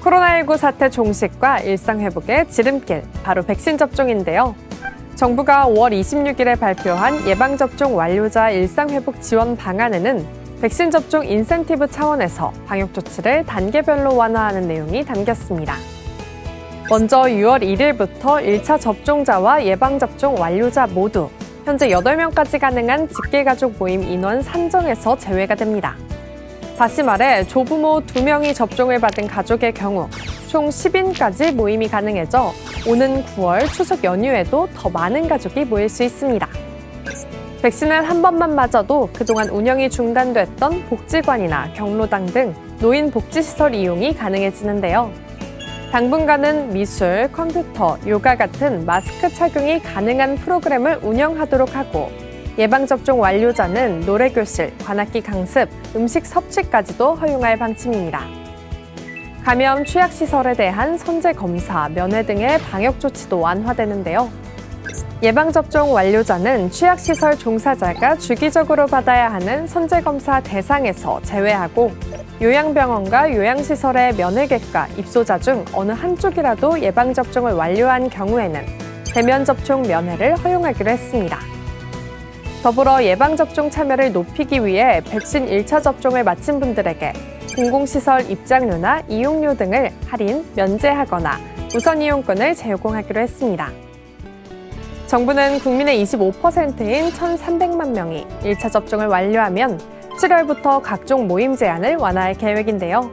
코로나19 사태 종식과 일상 회복의 지름길, 바로 백신 접종인데요. 정부가 5월 26일에 발표한 예방접종 완료자 일상회복 지원 방안에는 백신 접종 인센티브 차원에서 방역 조치를 단계별로 완화하는 내용이 담겼습니다. 먼저 6월 1일부터 1차 접종자와 예방접종 완료자 모두 현재 8명까지 가능한 직계가족 모임 인원 산정에서 제외가 됩니다. 다시 말해 조부모 2명이 접종을 받은 가족의 경우 총 10인까지 모임이 가능해져 오는 9월 추석 연휴에도 더 많은 가족이 모일 수 있습니다. 백신을 한 번만 맞아도 그동안 운영이 중단됐던 복지관이나 경로당 등 노인 복지시설 이용이 가능해지는데요. 당분간은 미술, 컴퓨터, 요가 같은 마스크 착용이 가능한 프로그램을 운영하도록 하고 예방접종 완료자는 노래교실, 관악기 강습, 음식 섭취까지도 허용할 방침입니다. 감염 취약시설에 대한 선제검사, 면회 등의 방역 조치도 완화되는데요. 예방접종 완료자는 취약시설 종사자가 주기적으로 받아야 하는 선제검사 대상에서 제외하고 요양병원과 요양시설의 면회객과 입소자 중 어느 한쪽이라도 예방접종을 완료한 경우에는 대면접종 면회를 허용하기로 했습니다. 더불어 예방접종 참여를 높이기 위해 백신 1차 접종을 마친 분들에게 공공시설 입장료나 이용료 등을 할인, 면제하거나 우선 이용권을 제공하기로 했습니다. 정부는 국민의 25%인 1,300만 명이 1차 접종을 완료하면 7월부터 각종 모임 제한을 완화할 계획인데요.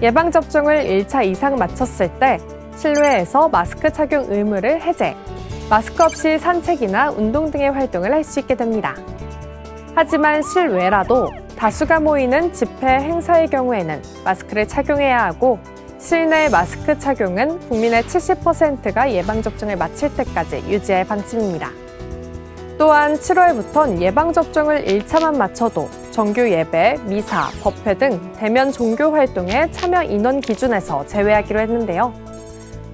예방접종을 1차 이상 마쳤을 때 실외에서 마스크 착용 의무를 해제, 마스크 없이 산책이나 운동 등의 활동을 할 수 있게 됩니다. 하지만 실외라도 다수가 모이는 집회, 행사의 경우에는 마스크를 착용해야 하고 실내 마스크 착용은 국민의 70%가 예방접종을 마칠 때까지 유지할 방침입니다. 또한 7월부턴 예방접종을 1차만 마쳐도 정규 예배, 미사, 법회 등 대면 종교 활동의 참여 인원 기준에서 제외하기로 했는데요.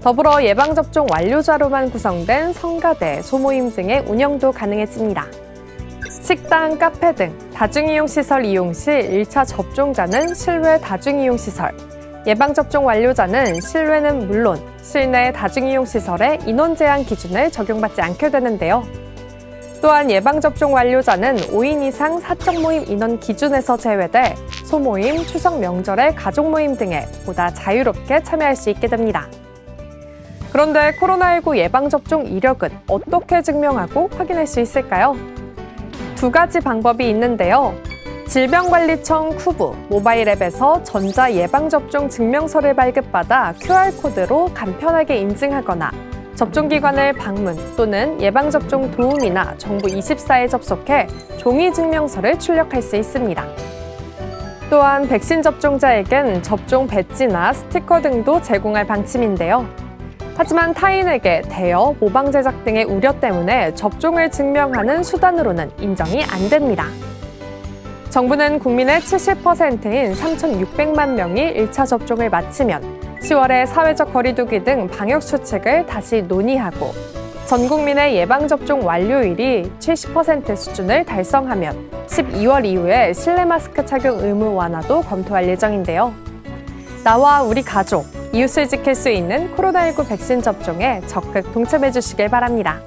더불어 예방접종 완료자로만 구성된 성가대, 소모임 등의 운영도 가능해집니다. 식당, 카페 등 다중이용시설 이용 시 1차 접종자는 실외 다중이용시설, 예방접종 완료자는 실외는 물론 실내 다중이용시설의 인원 제한 기준을 적용받지 않게 되는데요. 또한 예방접종 완료자는 5인 이상 사적 모임 인원 기준에서 제외돼 소모임, 추석 명절의 가족 모임 등에 보다 자유롭게 참여할 수 있게 됩니다. 그런데 코로나19 예방접종 이력은 어떻게 증명하고 확인할 수 있을까요? 두 가지 방법이 있는데요. 질병관리청 쿠브 모바일 앱에서 전자 예방접종 증명서를 발급받아 QR코드로 간편하게 인증하거나 접종기관을 방문 또는 예방접종 도우미나 정부 24에 접속해 종이 증명서를 출력할 수 있습니다. 또한 백신 접종자에겐 접종 배지나 스티커 등도 제공할 방침인데요. 하지만 타인에게 대여, 모방 제작 등의 우려 때문에 접종을 증명하는 수단으로는 인정이 안 됩니다. 정부는 국민의 70%인 3,600만 명이 1차 접종을 마치면 10월에 사회적 거리두기 등 방역 수칙을 다시 논의하고 전 국민의 예방접종 완료율이 70% 수준을 달성하면 12월 이후에 실내 마스크 착용 의무 완화도 검토할 예정인데요. 나와 우리 가족, 이웃을 지킬 수 있는 코로나19 백신 접종에 적극 동참해 주시길 바랍니다.